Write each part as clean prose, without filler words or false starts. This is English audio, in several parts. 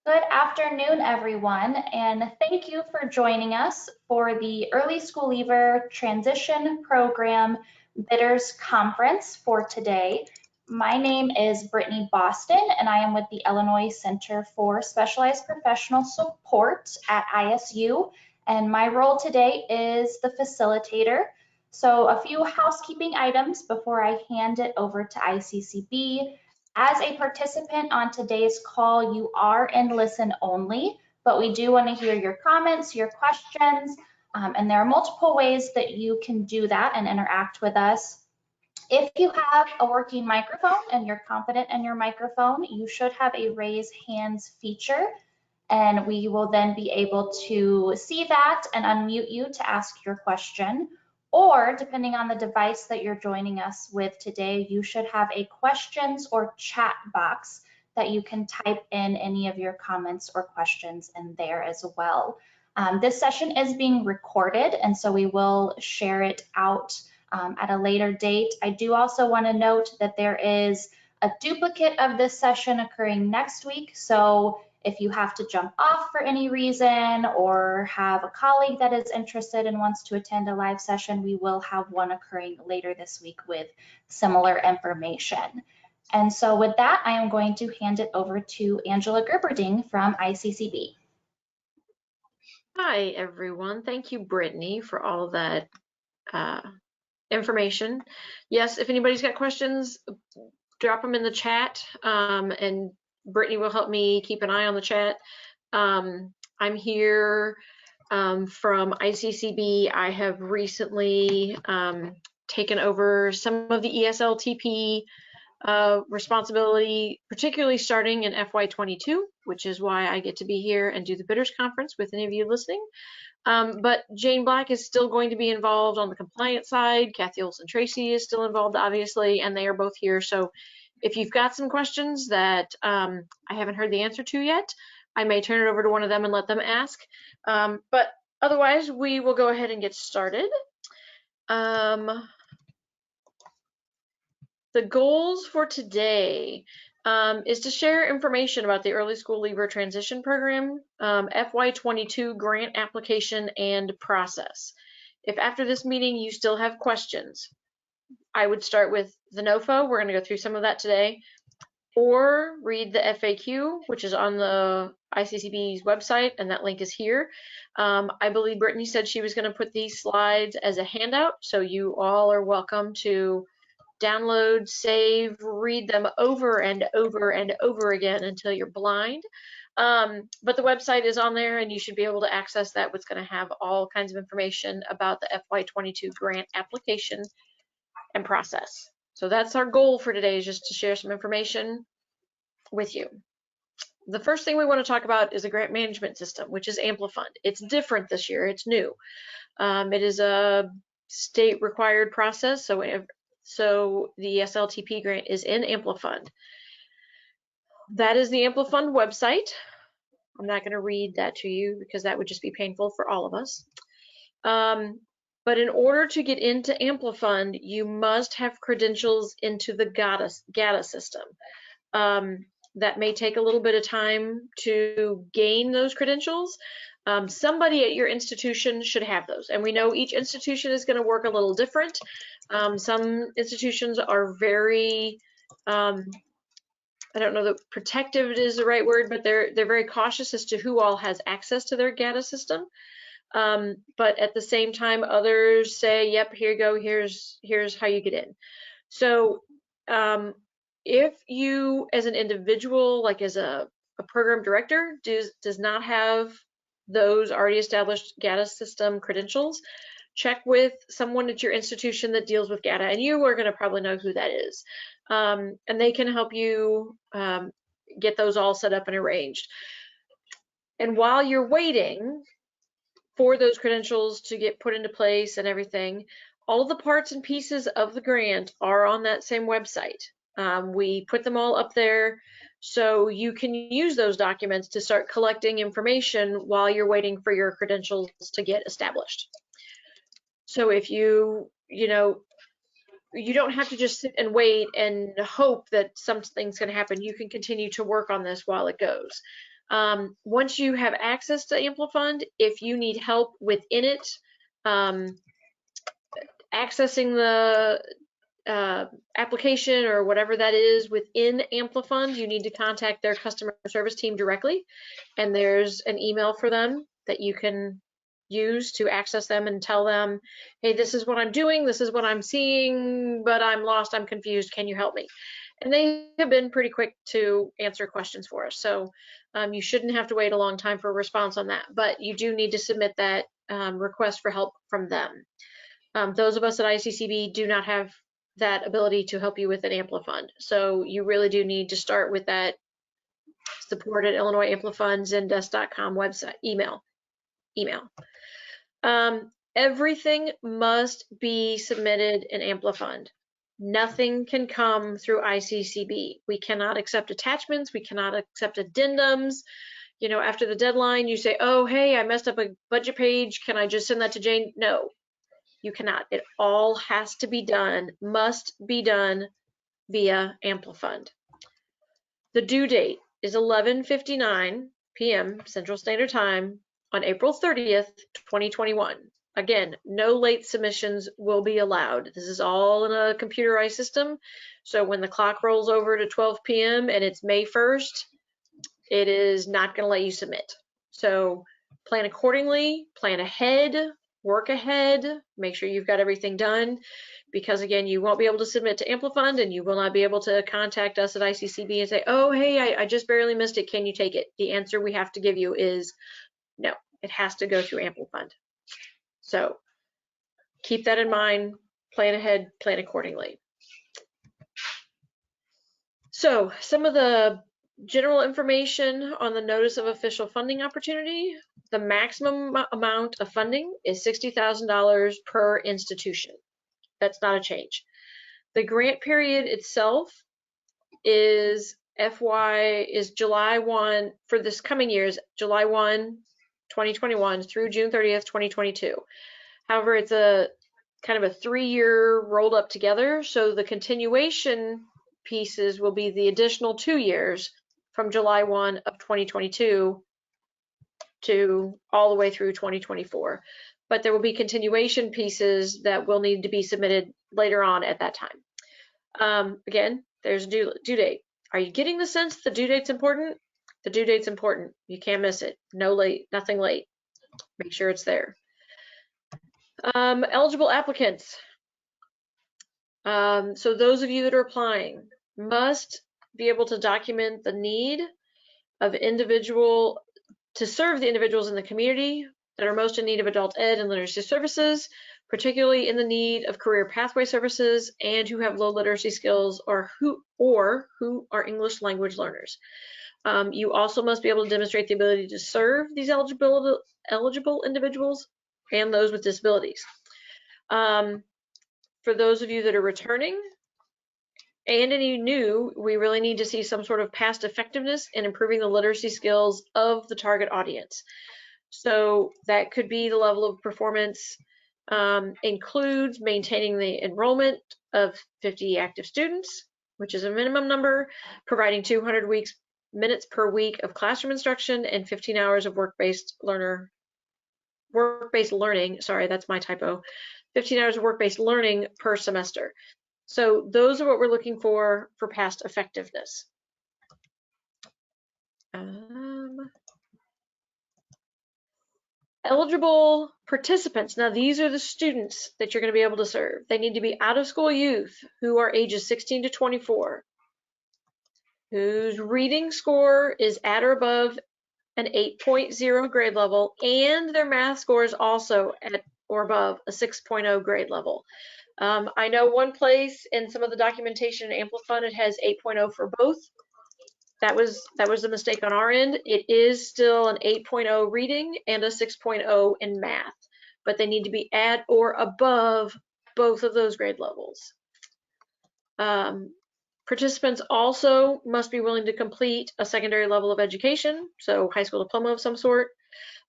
Good afternoon, everyone, and thank you for joining us for the Early School Leaver Transition Program Bidders Conference for today. My name is Brittany Boston, and I am with the Illinois Center for Specialized Professional Support at ISU, and my role today is the facilitator. So a few housekeeping items before I hand it over to ICCB. As a participant on today's call, you are in listen only, but we do want to hear your comments, your questions, and there are multiple ways that you can do that and interact with us. If you have a working microphone and you're confident in your microphone, you should have a raise hands feature, and we will then be able to see that and unmute you to ask your question. Or depending on the device that you're joining us with today, you should have a questions or chat box that you can type in any of your comments or questions in there as well. This session is being recorded, and so we will share it out at a later date. I do also want to note that there is a duplicate of this session occurring next week, so if you have to jump off for any reason or have a colleague that is interested and wants to attend a live session, we will have one occurring later this week with similar information. And so with that, I am going to hand it over to Angela Gerberding from ICCB. Hi, everyone. Thank you, Brittany, for all of that information. Yes, if anybody's got questions, drop them in the chat, and Brittany will help me keep an eye on the chat. I'm here from ICCB. I have recently taken over some of the ESLTP responsibility, particularly starting in FY22, which is why I get to be here and do the Bidders Conference with any of you listening. But Jane Black is still going to be involved on the compliance side. Kathy Olson-Tracy is still involved, obviously, and they are both here. So if you've got some questions that I haven't heard the answer to yet, I may turn it over to one of them and let them ask. But otherwise, we will go ahead and get started. The goals for today is to share information about the Early School Leaver Transition Program, FY22 grant application and process. If after this meeting you still have questions, I would start with the NOFO. We're going to go through some of that today, or read the FAQ, which is on the ICCB's website, and that link is here. I believe Brittany said she was going to put these slides as a handout, so you all are welcome to download, save, read them over and over and over again until you're blind. But the website is on there, and you should be able to access that. It's going to have all kinds of information about the FY22 grant application and process. So that's our goal for today, is just to share some information with you. The first thing we want to talk about is a grant management system, which is Amplifund. It's different this year. It's new. It is a state required process, so the ESLTP grant is in Amplifund. That is the Amplifund website. I'm not going to read that to you because that would just be painful for all of us. But in order to get into Amplifund, you must have credentials into the GATA system. That may take a little bit of time to gain those credentials. Somebody at your institution should have those. And we know each institution is going to work a little different. Some institutions are very, I don't know that protective is the right word, but they're very cautious as to who all has access to their GATA system. But at the same time, others say, yep, here you go, here's how you get in. So if you as an individual, like as a program director, does not have those already established GATA system credentials, check with someone at your institution that deals with GATA, and you are going to probably know who that is. And they can help you get those all set up and arranged. And while you're waiting for those credentials to get put into place and everything, all of the parts and pieces of the grant are on that same website. We put them all up there so you can use those documents to start collecting information while you're waiting for your credentials to get established. So if you don't have to just sit and wait and hope that something's going to happen. You can continue to work on this while it goes. Once you have access to Amplifund, if you need help within it, accessing the application or whatever that is within Amplifund, you need to contact their customer service team directly, and there's an email for them that you can use to access them and tell them, hey, this is what I'm doing, this is what I'm seeing, but I'm lost, I'm confused, can you help me? And they have been pretty quick to answer questions for us, so you shouldn't have to wait a long time for a response on that, but you do need to submit that request for help from them. Those of us at ICCB do not have that ability to help you with an Amplifund, so you really do need to start with that support at IllinoisAmplifundsNDES.com website email. Everything must be submitted in Amplifund. Nothing can come through ICCB. We cannot accept attachments. We cannot accept addendums. You know, after the deadline, you say, oh, hey, I messed up a budget page. Can I just send that to Jane? No, you cannot. It all has to be done, must be done via Amplifund. The due date is 11:59 p.m. Central Standard Time on April 30th, 2021. Again, no late submissions will be allowed. This is all in a computerized system. So when the clock rolls over to 12 p.m. and it's May 1st, it is not going to let you submit. So plan accordingly, plan ahead, work ahead, make sure you've got everything done, because again, you won't be able to submit to Amplifund, and you will not be able to contact us at ICCB and say, oh, hey, I just barely missed it, can you take it? The answer we have to give you is no, it has to go through Amplifund. So keep that in mind, plan ahead, plan accordingly. So some of the general information on the Notice of Official Funding Opportunity: the maximum amount of funding is $60,000 per institution. That's not a change. The grant period itself is July 1 for this coming year's July 1, 2021 through June 30th, 2022. However, it's a kind of a 3-year rolled up together, so the continuation pieces will be the additional 2 years from July 1 of 2022 to all the way through 2024. But there will be continuation pieces that will need to be submitted later on at that time. Again, there's a due date. Are you getting the sense the due date's important? The due date's important. You can't miss it. No late, nothing late. Make sure it's there. Eligible applicants. So those of you that are applying must be able to document the need of to serve the individuals in the community that are most in need of adult ed and literacy services, particularly in the need of career pathway services, and who have low literacy skills or who are English language learners. You also must be able to demonstrate the ability to serve these eligible individuals and those with disabilities. For those of you that are returning and any new, we really need to see some sort of past effectiveness in improving the literacy skills of the target audience. So that could be the level of performance includes maintaining the enrollment of 50 active students, which is a minimum number, providing 200 minutes per week of classroom instruction and 15 hours of work-based learning, sorry, that's my typo, 15 hours of work-based learning per semester. So those are what we're looking for past effectiveness. Eligible participants. Now these are the students that you're going to be able to serve. They need to be out of school youth who are ages 16 to 24, whose reading score is at or above an 8.0 grade level, and their math score is also at or above a 6.0 grade level. I know one place in some of the documentation in Amplifund it has 8.0 for both. That was a mistake on our end. It is still an 8.0 reading and a 6.0 in math, but they need to be at or above both of those grade levels. Participants also must be willing to complete a secondary level of education, so high school diploma of some sort.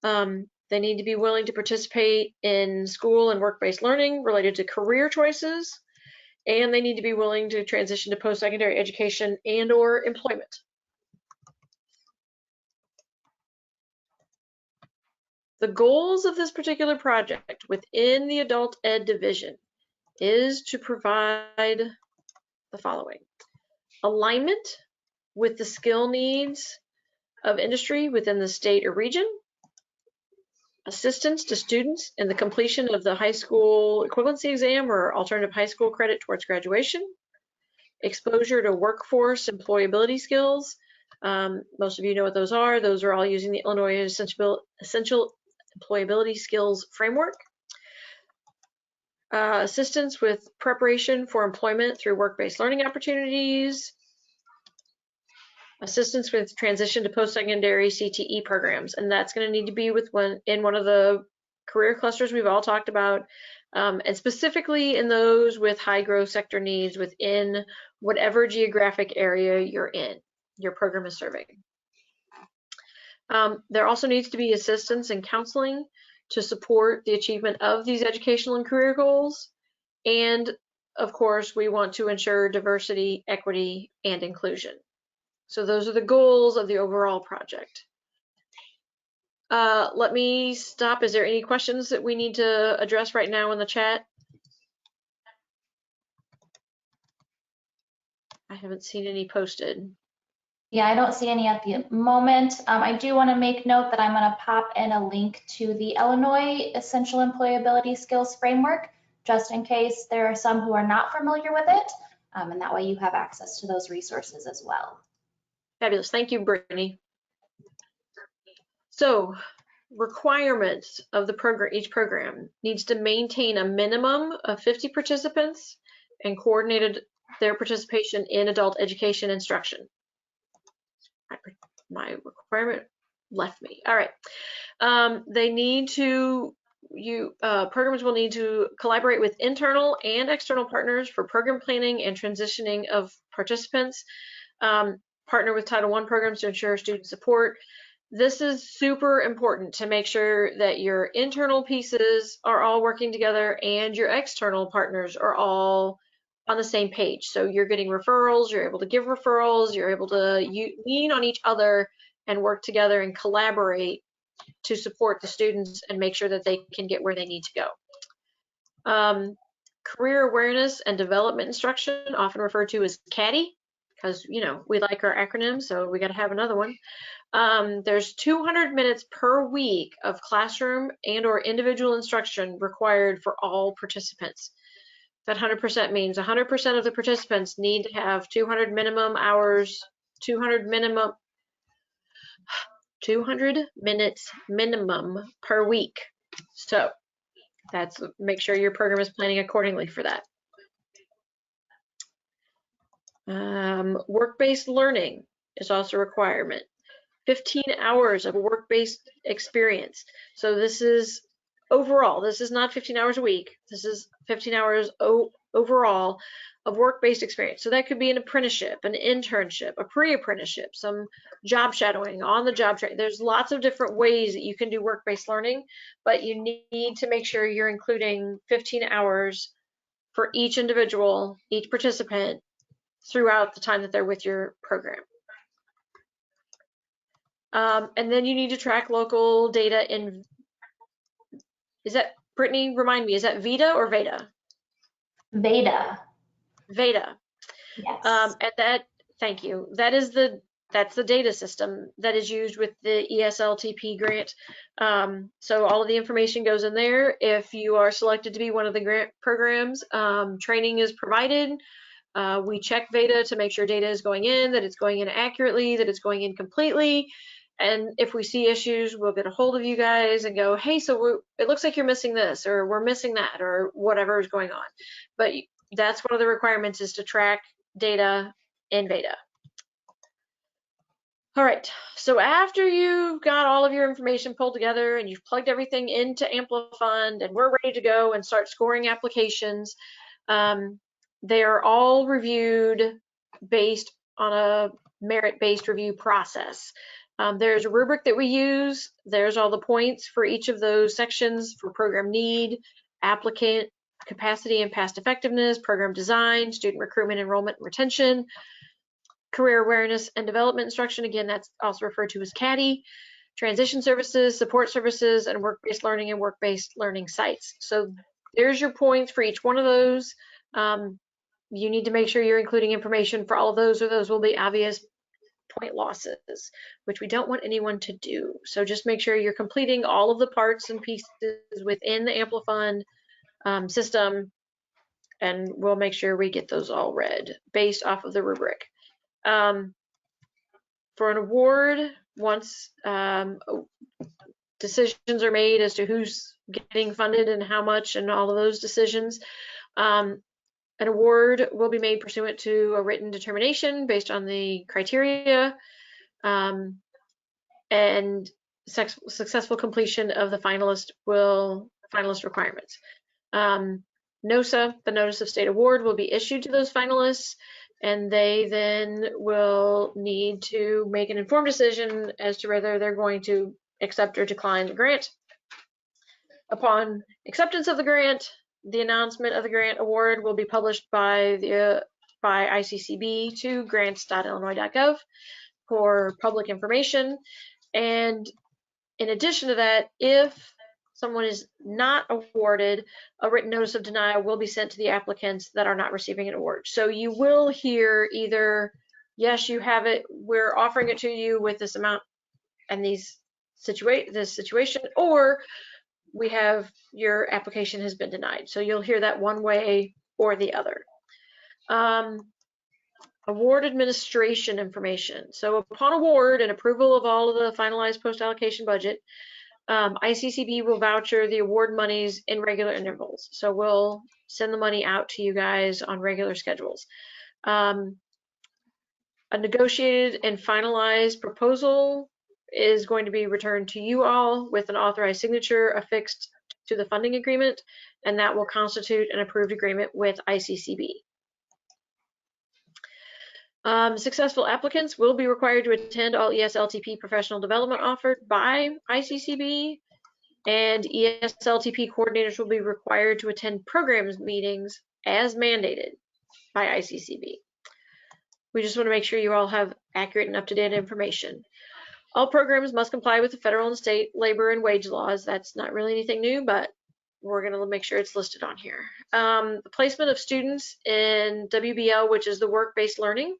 They need to be willing to participate in school and work-based learning related to career choices, and they need to be willing to transition to post-secondary education and or employment. The goals of this particular project within the adult ed division is to provide the following: alignment with the skill needs of industry within the state or region, assistance to students in the completion of the high school equivalency exam or alternative high school credit towards graduation, exposure to workforce employability skills. Most of you know what those are. Those are all using the Illinois Essential Employability Skills Framework. Assistance with preparation for employment through work-based learning opportunities, assistance with transition to post-secondary CTE programs, and that's going to need to be in one of the career clusters we've all talked about, and specifically in those with high growth sector needs within whatever geographic area your program is serving. There also needs to be assistance and counseling to support the achievement of these educational and career goals. And of course, we want to ensure diversity, equity, and inclusion. So those are the goals of the overall project. Let me stop. Is there any questions that we need to address right now in the chat? I haven't seen any posted. Yeah, I don't see any at the moment. I do want to make note that I'm going to pop in a link to the Illinois Essential Employability Skills Framework, just in case there are some who are not familiar with it, and that way you have access to those resources as well. Fabulous. Thank you, Brittany. So, requirements of the program, each program needs to maintain a minimum of 50 participants and coordinated their participation in adult education instruction. My requirement left me. All right. They need to, programs will need to collaborate with internal and external partners for program planning and transitioning of participants. Partner with Title I programs to ensure student support. This is super important to make sure that your internal pieces are all working together and your external partners are all on the same page. So you're getting referrals, you're able to give referrals, you're able to lean on each other and work together and collaborate to support the students and make sure that they can get where they need to go. Career awareness and development instruction, often referred to as CADDY, because we like our acronyms, so we got to have another one. There's 200 minutes per week of classroom and or individual instruction required for all participants. That 100% means 100% of the participants need to have 200 minutes minimum per week. So make sure your program is planning accordingly for that. Work-based learning is also a requirement. 15 hours of work-based experience. So this is overall, this is not 15 hours a week. This is 15 hours overall of work-based experience. So that could be an apprenticeship, an internship, a pre-apprenticeship, some job shadowing, on-the-job training. There's lots of different ways that you can do work-based learning, but you need to make sure you're including 15 hours for each individual, each participant throughout the time that they're with your program. And then you need to track local data in, is that, Brittany, remind me, is that VEDA or VEDA? VEDA. VEDA. Yes. And that, thank you. That's the data system that is used with the ESLTP grant. So all of the information goes in there. If you are selected to be one of the grant programs, training is provided. We check VEDA to make sure data is going in, that it's going in accurately, that it's going in completely. And if we see issues, we'll get a hold of you guys and go, hey, so it looks like you're missing this, or we're missing that, or whatever is going on. But that's one of the requirements, is to track data in VEDA. All right, so after you've got all of your information pulled together and you've plugged everything into Amplifund and we're ready to go and start scoring applications, they are all reviewed based on a merit-based review process. There's a rubric that we use. There's all the points for each of those sections for program need, applicant capacity and past effectiveness, program design, student recruitment, enrollment, and retention, career awareness and development instruction. Again, that's also referred to as CADDY. transition services, support services, and work-based learning and work-based learning sites. So there's your points for each one of those. You need to make sure you're including information for all of those, or those will be obvious point losses, which we don't want anyone to do. So just make sure you're completing all of the parts and pieces within the Amplifund system, and we'll make sure we get those all read based off of the rubric. For an award, once decisions are made as to who's getting funded and how much and all of those decisions, an award will be made pursuant to a written determination based on the criteria and successful completion of the finalist requirements. NOSA, the Notice of State Award, will be issued to those finalists, and they then will need to make an informed decision as to whether they're going to accept or decline the grant. Upon acceptance of the grant, the announcement of the grant award will be published by ICCB to grants.illinois.gov for public information. And in addition to that, if someone is not awarded, a written notice of denial will be sent to the applicants that are not receiving an award. So you will hear either, yes, you have it, we're offering it to you with this amount and this situation, or we have, your application has been denied. So you'll hear that one way or the other. Award administration information. So upon award and approval of all of the finalized post-allocation budget, ICCB will voucher the award monies in regular intervals. So we'll send the money out to you guys on regular schedules. A negotiated and finalized proposal is going to be returned to you all with an authorized signature affixed to the funding agreement, and that will constitute an approved agreement with ICCB. Successful applicants will be required to attend all ESLTP professional development offered by ICCB, and ESLTP coordinators will be required to attend programs meetings as mandated by ICCB. We just want to make sure you all have accurate and up-to-date information. All programs must comply with the federal and state labor and wage laws. That's not really anything new, but we're going to make sure it's listed on here. The placement of students in WBL, which is the work-based learning,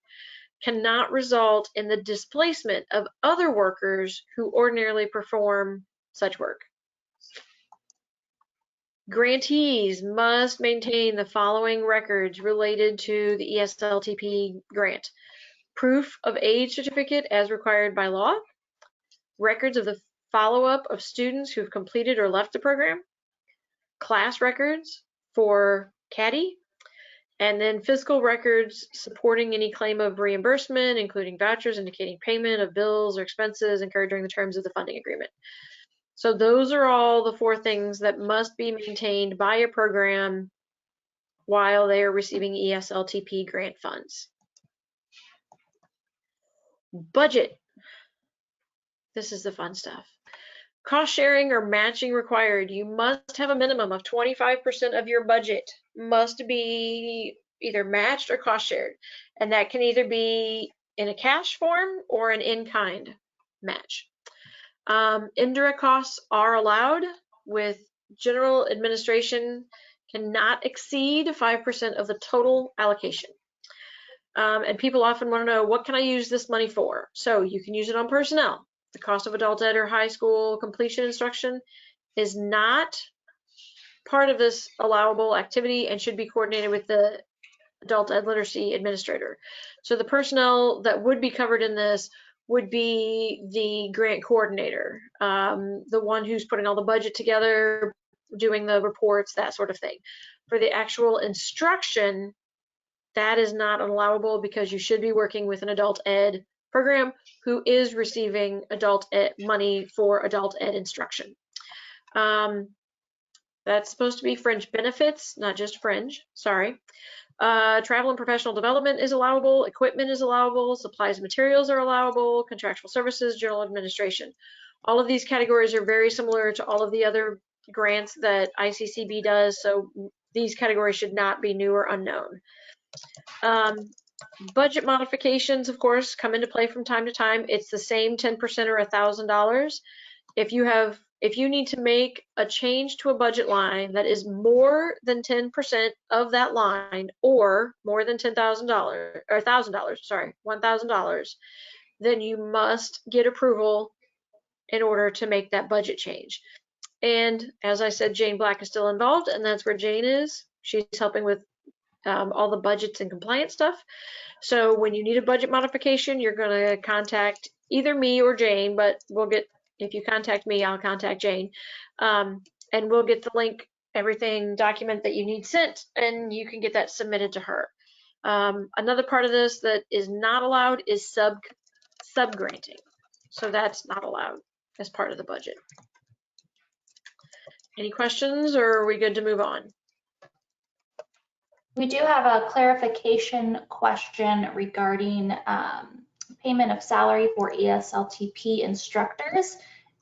cannot result in the displacement of other workers who ordinarily perform such work. Grantees must maintain the following records related to the ESLTP grant: proof of age certificate as required by law, records of the follow-up of students who've completed or left the program, class records for CADI, and then fiscal records supporting any claim of reimbursement, including vouchers indicating payment of bills or expenses incurred during the terms of the funding agreement. So those are all the 4 things that must be maintained by a program while they are receiving ESLTP grant funds. Budget. This is the fun stuff. Cost sharing or matching required. You must have a minimum of 25% of your budget must be either matched or cost shared. And that can either be in a cash form or an in-kind match. Indirect costs are allowed, with general administration cannot exceed 5% of the total allocation. And people often want to know, what can I use this money for? So you can use it on personnel. The cost of adult ed or high school completion instruction is not part of this allowable activity and should be coordinated with the adult ed literacy administrator. So the personnel that would be covered in this would be the grant coordinator, the one who's putting all the budget together, doing the reports, that sort of thing. For the actual instruction, that is not allowable because you should be working with an adult ed program who is receiving adult ed money for adult ed instruction. That's supposed to be fringe benefits, not just fringe, sorry. Travel and professional development is allowable, equipment is allowable, supplies and materials are allowable, contractual services, general administration. All of these categories are very similar to all of the other grants that ICCB does, so these categories should not be new or unknown. Budget modifications, of course, come into play from time to time. It's the same 10% or $1,000. If you need to make a change to a budget line that is more than 10% of that line, or more than $10,000 or $1,000, sorry, $1,000, then you must get approval in order to make that budget change. And as I said, Jane Black is still involved, and that's where Jane is. She's helping with all the budgets and compliance stuff. So when you need a budget modification, you're going to contact either me or Jane, but if you contact me, I'll contact Jane. And we'll get the link, everything document that you need sent, and you can get that submitted to her. Another part of this that is not allowed is sub-granting. So that's not allowed as part of the budget. Any questions, or are we good to move on? We do have a clarification question regarding payment of salary for ESLTP instructors.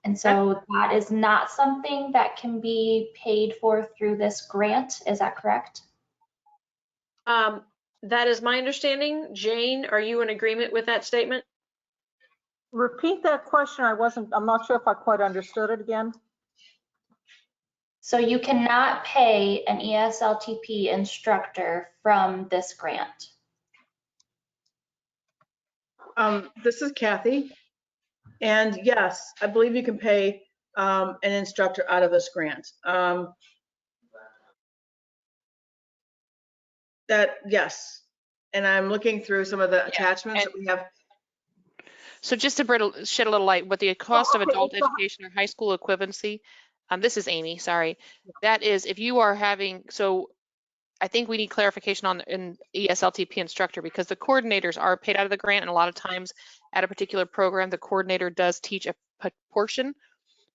And so that is not something that can be paid for through this grant. Is that correct? That is my understanding. Jane, are you in agreement with that statement? Repeat that question. I'm not sure if I quite understood it again. So you cannot pay an ESLTP instructor from this grant. This is Kathy. And yes, I believe you can pay an instructor out of this grant. Yes. And I'm looking through some of the attachments that we have. So just to shed a little light, what the cost of adult education or high school equivalency, this is Amy, sorry. That is if you are having, so I think we need clarification on an ESLTP instructor, because the coordinators are paid out of the grant, and a lot of times at a particular program, the coordinator does teach a portion,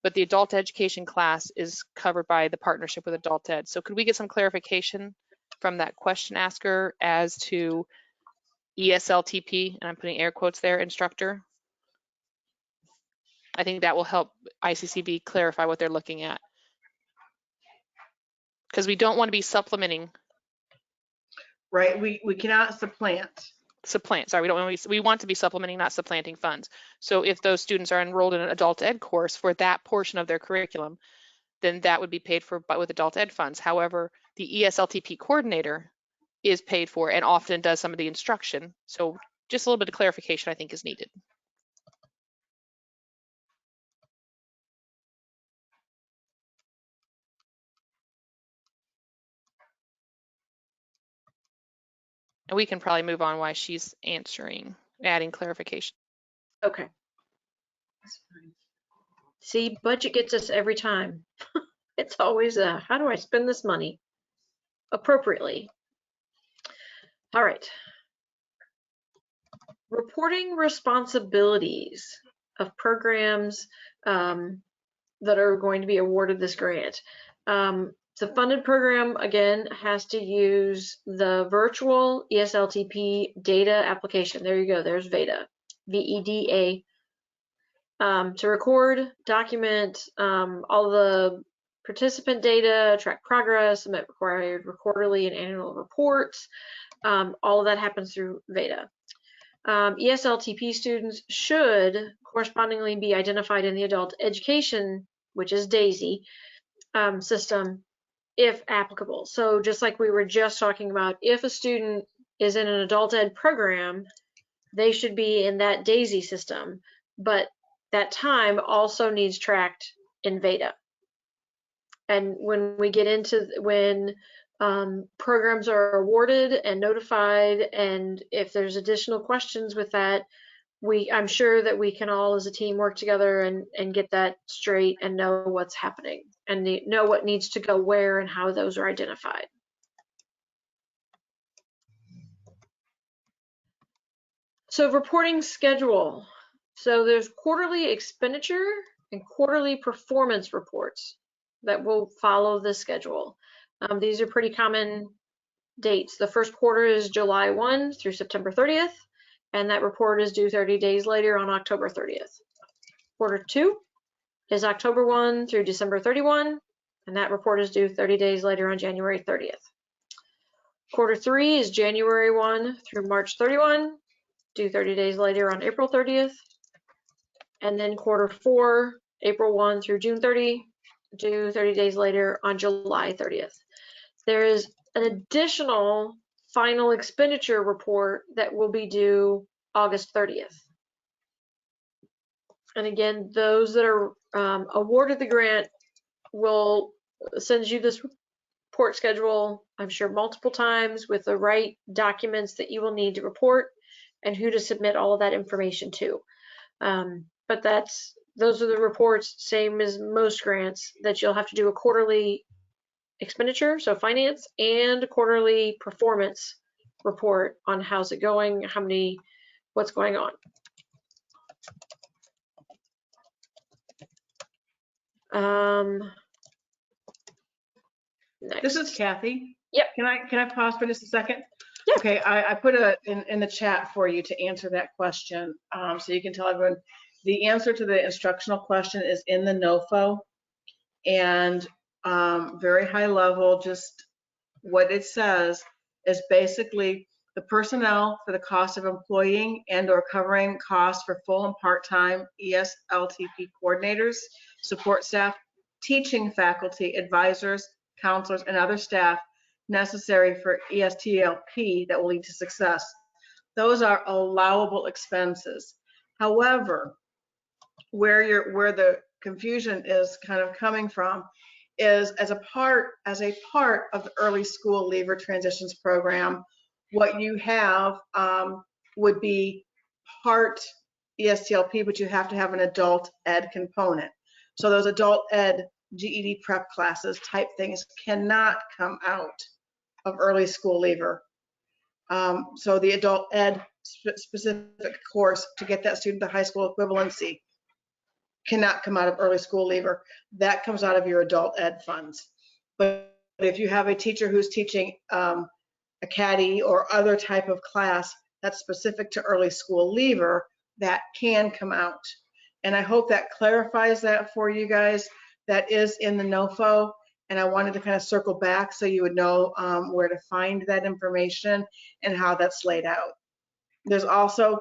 but the adult education class is covered by the partnership with adult ed. So could we get some clarification from that question asker as to ESLTP, and I'm putting air quotes there, instructor? I think that will help ICCB clarify what they're looking at, because we don't want to be supplementing. Right, we cannot supplant. Sorry, we want to be supplementing, not supplanting funds. So if those students are enrolled in an adult ed course for that portion of their curriculum, then that would be paid for with adult ed funds. However, the ESLTP coordinator is paid for and often does some of the instruction. So just a little bit of clarification I think is needed. And we can probably move on while she's adding clarification. Okay. See, budget gets us every time. It's always how do I spend this money appropriately? All right. Reporting responsibilities of programs that are going to be awarded this grant. The funded program, again, has to use the virtual ESLTP data application. There you go, there's VEDA, V-E-D-A, to record, document all the participant data, track progress, submit required quarterly and annual reports. All of that happens through VEDA. ESLTP students should correspondingly be identified in the adult education, which is DAISY, system, if applicable. So just like we were just talking about, if a student is in an adult ed program, they should be in that DAISY system, but that time also needs tracked in VEDA. And when we get into when programs are awarded and notified, and if there's additional questions with that, I'm sure that we can all as a team work together and get that straight and know what's happening and know what needs to go where and how those are identified. So reporting schedule. So there's quarterly expenditure and quarterly performance reports that will follow this schedule. These are pretty common dates. The first quarter is July 1 through September 30th, and that report is due 30 days later on October 30th. Quarter 2 is October 1 through December 31, and that report is due 30 days later on January 30th. Quarter 3 is January 1 through March 31, due 30 days later on April 30th. And then quarter 4, April 1 through June 30, due 30 days later on July 30th. There is an additional final expenditure report that will be due August 30th. And again, those that are awarded the grant will send you this report schedule, I'm sure multiple times, with the right documents that you will need to report and who to submit all of that information to. But those are the reports, same as most grants, that you'll have to do a quarterly expenditure, so finance, and a quarterly performance report on how's it going, what's going on. Next. This is Kathy. Yep. Can I pause for just a second? Yeah. Okay, I put in the chat for you to answer that question, so you can tell everyone. The answer to the instructional question is in the NOFO, and very high level, just what it says is basically the personnel for the cost of employing and or covering costs for full and part-time ESLTP coordinators, support staff, teaching faculty, advisors, counselors, and other staff necessary for ESTLP that will lead to success. Those are allowable expenses. However, where the confusion is kind of coming from is as a part of the early school leaver transitions program, what you have would be part ESTLP, but you have to have an adult ed component. So those adult ed GED prep classes type things cannot come out of early school leaver. So the adult ed specific course to get that student to high school equivalency cannot come out of early school leaver. That comes out of your adult ed funds. But if you have a teacher who's teaching a caddy or other type of class that's specific to early school leaver, that can come out. And I hope that clarifies that for you guys. That is in the NOFO, and I wanted to kind of circle back so you would know where to find that information and how that's laid out. There's also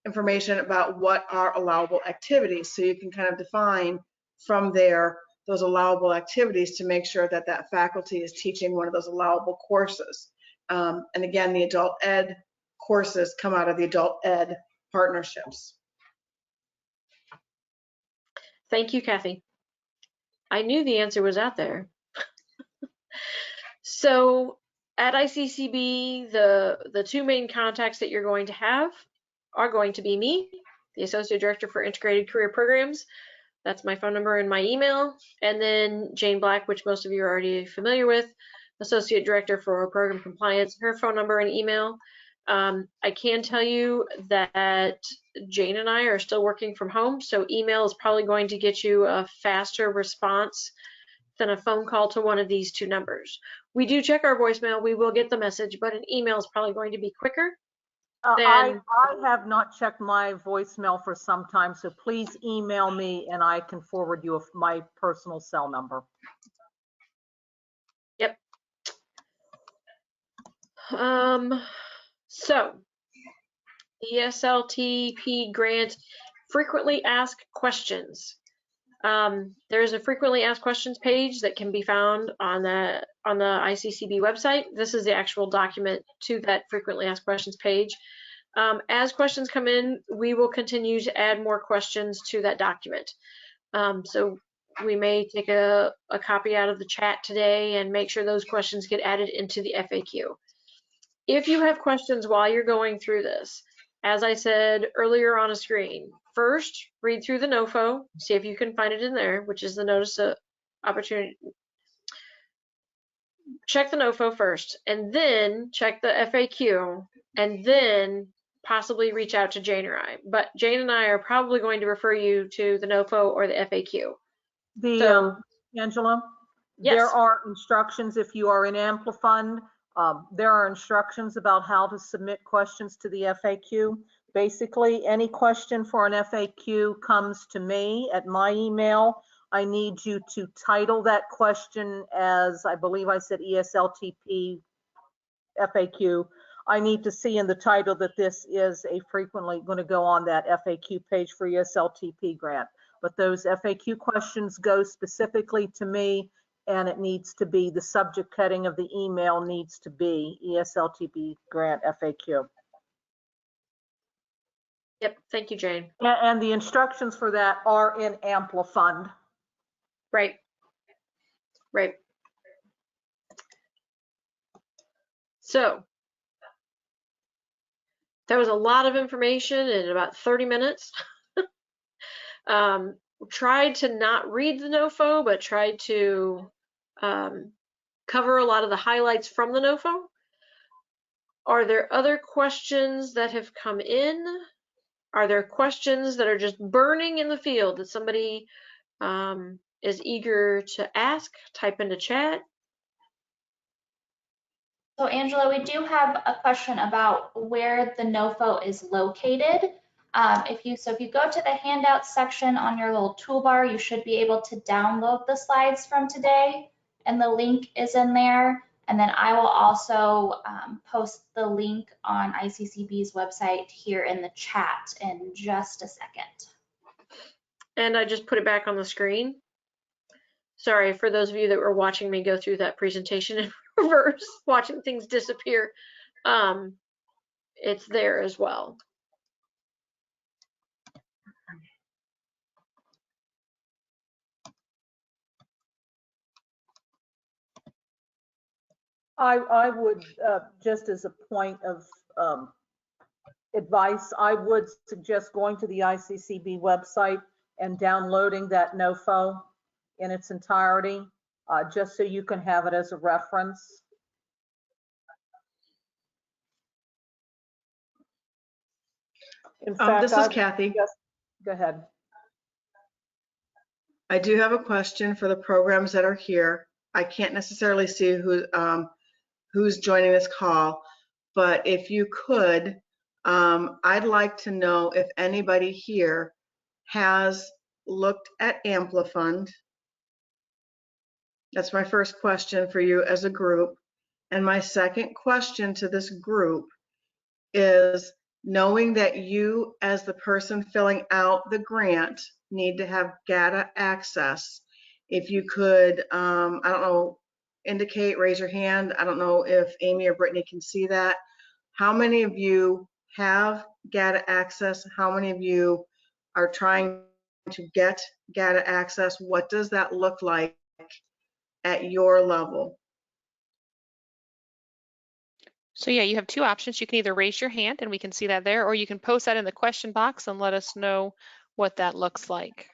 information about what are allowable activities, so you can kind of define from there those allowable activities to make sure that that faculty is teaching one of those allowable courses. And again, the adult ed courses come out of the adult ed partnerships. Thank you, Kathy. I knew the answer was out there. So at ICCB, the two main contacts that you're going to have are going to be me, the Associate Director for Integrated Career Programs. That's my phone number and my email. And then Jane Black, which most of you are already familiar with, Associate Director for Program Compliance, her phone number and email. I can tell you that Jane and I are still working from home, so email is probably going to get you a faster response than a phone call to one of these two numbers. We do check our voicemail, we will get the message, but an email is probably going to be quicker. I have not checked my voicemail for some time, so please email me and I can forward you my personal cell number. Yep. So, ESLTP grant frequently asked questions. There's a frequently asked questions page that can be found on the ICCB website. This is the actual document to that frequently asked questions page. As questions come in, we will continue to add more questions to that document. So we may take a copy out of the chat today and make sure those questions get added into the FAQ. If you have questions while you're going through this, as I said earlier on a screen, first read through the NOFO, see if you can find it in there, which is the notice of opportunity. Check the NOFO first, and then check the FAQ, and then possibly reach out to Jane or I. But Jane and I are probably going to refer you to the NOFO or the FAQ. Angela, yes. There are instructions if you are in Amplifund. There are instructions about how to submit questions to the FAQ. Basically, any question for an FAQ comes to me at my email, I need you to title that question as, I believe I said ESLTP FAQ. I need to see in the title that this is a frequently going to go on that FAQ page for ESLTP grant. But those FAQ questions go specifically to me, and it needs to be, the subject heading of the email needs to be ESLTP grant FAQ. Yep, thank you, Jane. And the instructions for that are in Amplifund. Right. Right. So that was a lot of information in about 30 minutes. Tried to not read the NOFO, but tried to cover a lot of the highlights from the NOFO. Are there other questions that have come in? Are there questions that are just burning in the field that somebody is eager to ask? Type into chat. So Angela, we do have a question about where the NOFO is located. If you go to the handout section on your little toolbar, you should be able to download the slides from today, and the link is in there. And then I will also post the link on ICCB's website here in the chat in just a second. And I just put it back on the screen. Sorry for those of you that were watching me go through that presentation in reverse, watching things disappear. It's there as well. I would, just as a point of advice, I would suggest going to the ICCB website and downloading that NOFO in its entirety, just so you can have it as a reference. In fact, this is Kathy. Yes, go ahead. I do have a question for the programs that are here. I can't necessarily see who's joining this call, but if you could, I'd like to know if anybody here has looked at Amplifund. That's my first question for you as a group. And my second question to this group is, knowing that you as the person filling out the grant need to have GATA access, if you could, I don't know, indicate, raise your hand. I don't know if Amy or Brittany can see that. How many of you have GATA access? How many of you are trying to get GATA access? What does that look like at your level? So yeah, you have two options. You can either raise your hand and we can see that there, or you can post that in the question box and let us know what that looks like.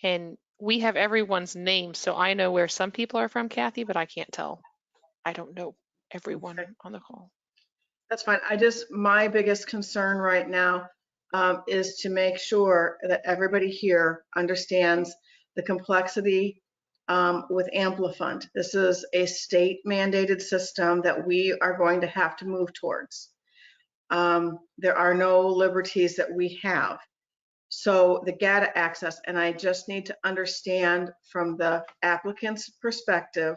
And we have everyone's name, so I know where some people are from, Kathy, but I can't tell. I don't know everyone on the call. That's fine. My biggest concern right now is to make sure that everybody here understands the complexity with Amplifund. This is a state mandated system that we are going to have to move towards. There are no liberties that we have. So the GATA access, and I just need to understand from the applicant's perspective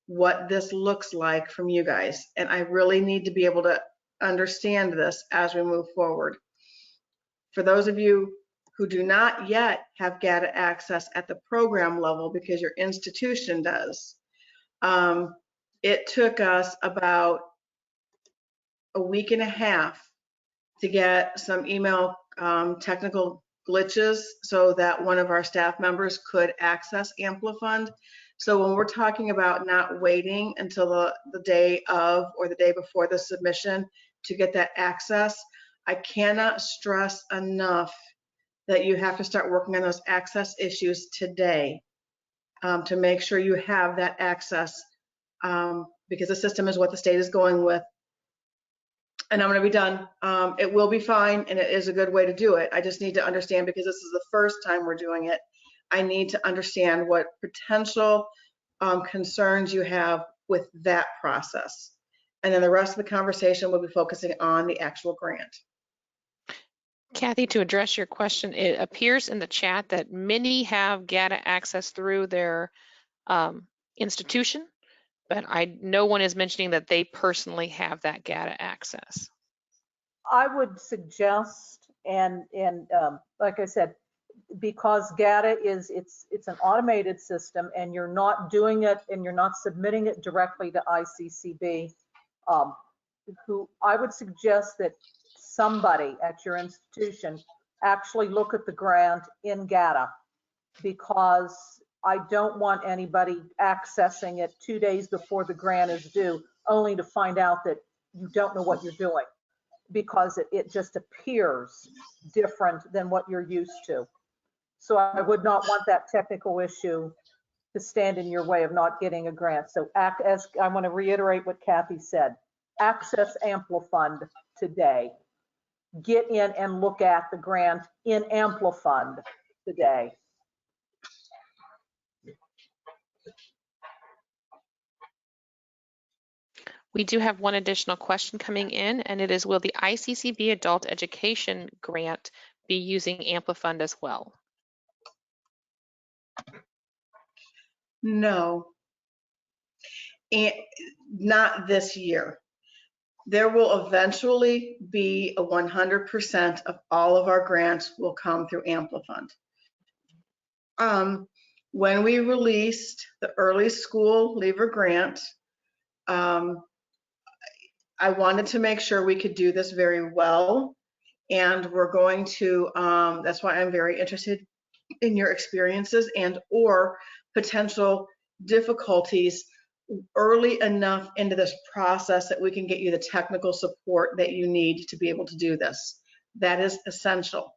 what this looks like from you guys. And I really need to be able to understand this as we move forward. For those of you who do not yet have GATA access at the program level because your institution does, it took us about a week and a half to get some email technical glitches so that one of our staff members could access Amplifund. So when we're talking about not waiting until the day of or the day before the submission to get that access, I cannot stress enough that you have to start working on those access issues today to make sure you have that access, because the system is what the state is going with. And I'm going to be done. It will be fine, and it is a good way to do it. I just need to understand, because this is the first time we're doing it, I need to understand what potential concerns you have with that process. And then the rest of the conversation will be focusing on the actual grant. Kathy, to address your question, it appears in the chat that many have GATA access through their institution, but no one is mentioning that they personally have that GATA access. I would suggest, and like I said, because GATA it's an automated system, and you're not doing it and you're not submitting it directly to ICCB, who I would suggest that somebody at your institution actually look at the grant in GATA, because I don't want anybody accessing it 2 days before the grant is due, only to find out that you don't know what you're doing, because it just appears different than what you're used to. So I would not want that technical issue to stand in your way of not getting a grant. So I want to reiterate what Kathy said. Access Amplifund today. Get in and look at the grant in Amplifund today. We do have one additional question coming in, and it is, will the ICCB Adult Education Grant be using Amplifund as well? No, and not this year. There will eventually be a 100% of all of our grants will come through Amplifund. When we released the early school leaver grant, I wanted to make sure we could do this very well, and we're going to, that's why I'm very interested in your experiences and or potential difficulties early enough into this process that we can get you the technical support that you need to be able to do this. That is essential.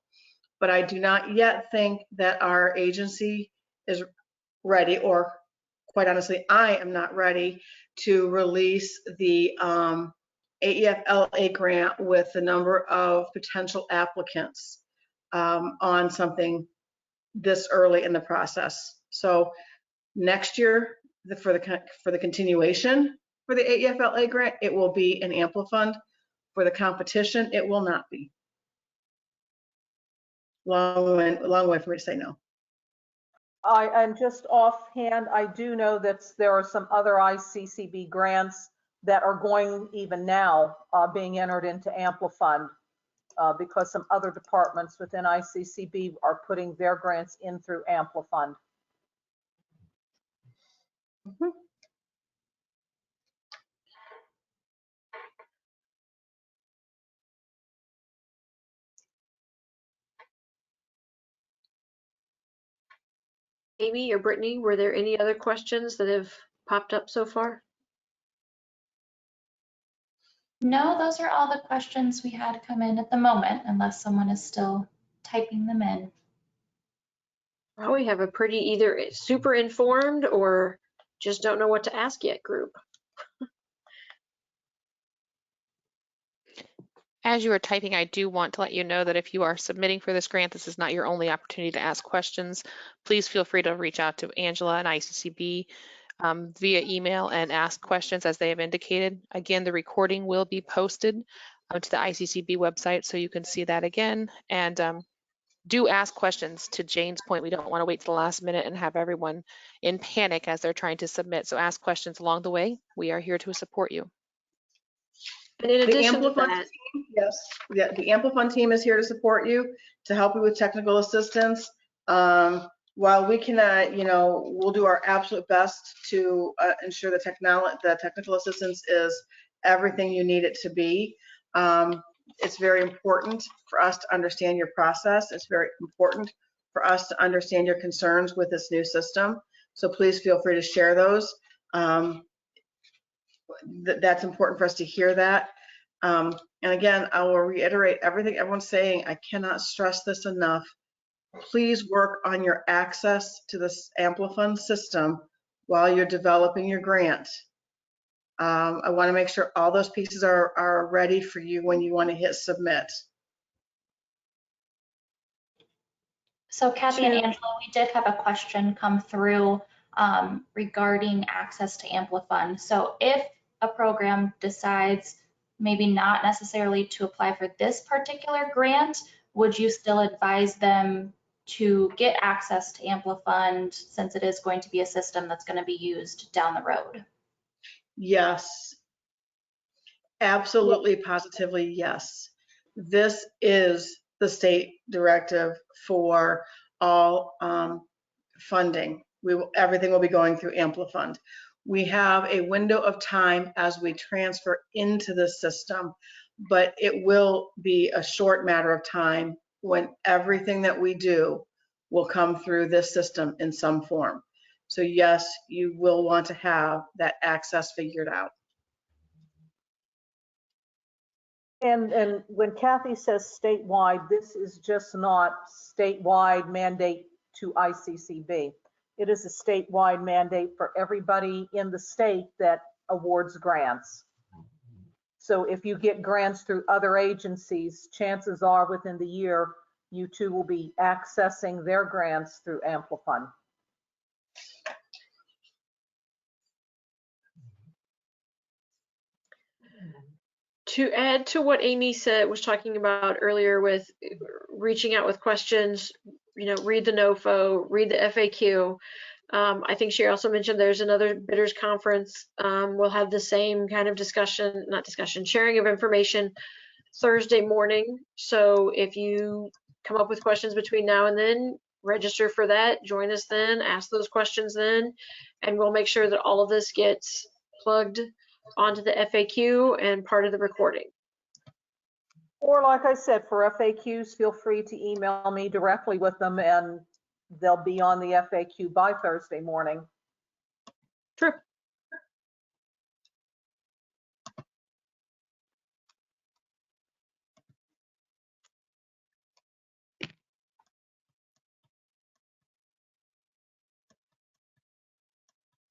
But I do not yet think that our agency is ready, or quite honestly, I am not ready to release the AEF-LA grant with the number of potential applicants on something this early in the process. So next year, for the continuation for the AEF-LA grant, it will be an Amplifund. For the competition, it will not be. Long way for me to say no. And just offhand, I do know that there are some other ICCB grants that are going even now being entered into Amplifund, because some other departments within ICCB are putting their grants in through Amplifund. Mm-hmm. Amy or Brittany, were there any other questions that have popped up so far? No, those are all the questions we had come in at the moment, unless someone is still typing them in. Well, we have a pretty either super informed or just don't know what to ask yet group. As you are typing, I do want to let you know that if you are submitting for this grant, this is not your only opportunity to ask questions. Please feel free to reach out to Angela and ICCB via email and ask questions as they have indicated. Again, the recording will be posted to the ICCB website, so you can see that again. And do ask questions. To Jane's point, we don't want to wait to the last minute and have everyone in panic as they're trying to submit. So ask questions along the way. We are here to support you. And in addition to that, team, yes, yeah, the Amplifund team is here to support you, to help you with technical assistance. While we cannot, we'll do our absolute best to ensure the technical assistance is everything you need it to be. It's very important for us to understand your process. It's very important for us to understand your concerns with this new system. So please feel free to share those. That's important for us to hear that. And again, I will reiterate everything everyone's saying. I cannot stress this enough. Please work on your access to this Amplifund system while you're developing your grant. I want to make sure all those pieces are ready for you when you want to hit submit. So Kathy and Angela, we did have a question come through regarding access to Amplifund. So if a program decides maybe not necessarily to apply for this particular grant, would you still advise them to get access to Amplifund since it is going to be a system that's going to be used down the road? Yes, absolutely, positively, yes. This is the state directive for all funding. Everything will be going through Amplifund. We have a window of time as we transfer into the system, but it will be a short matter of time when everything that we do will come through this system in some form. So yes, you will want to have that access figured out. And when Kathy says statewide, this is just not statewide mandate to ICCB. It is a statewide mandate for everybody in the state that awards grants. So if you get grants through other agencies, chances are within the year, you too will be accessing their grants through Amplifund. To add to what Amy was talking about earlier with reaching out with questions, read the NOFO, read the FAQ. I think she also mentioned there's another bidders conference. We'll have the same kind of sharing of information Thursday morning. So if you come up with questions between now and then, register for that, join us then, ask those questions then, and we'll make sure that all of this gets plugged onto the FAQ and part of the recording. Or like I said, for FAQs, feel free to email me directly with them and they'll be on the FAQ by Thursday morning. True.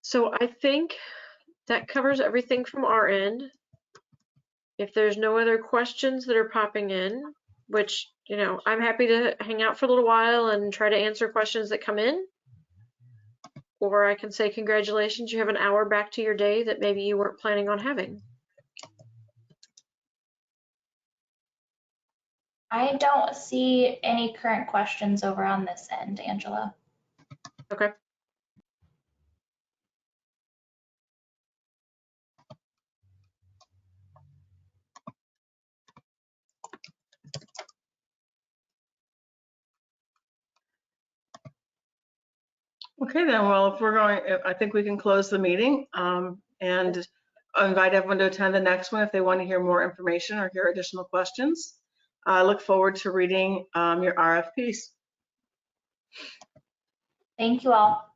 So I think that covers everything from our end. If there's no other questions that are popping in, which, I'm happy to hang out for a little while and try to answer questions that come in. Or I can say, congratulations, you have an hour back to your day that maybe you weren't planning on having. I don't see any current questions over on this end, Angela. Okay. Okay, then, well, I think we can close the meeting and invite everyone to attend the next one if they want to hear more information or hear additional questions. I look forward to reading your RFPs. Thank you all.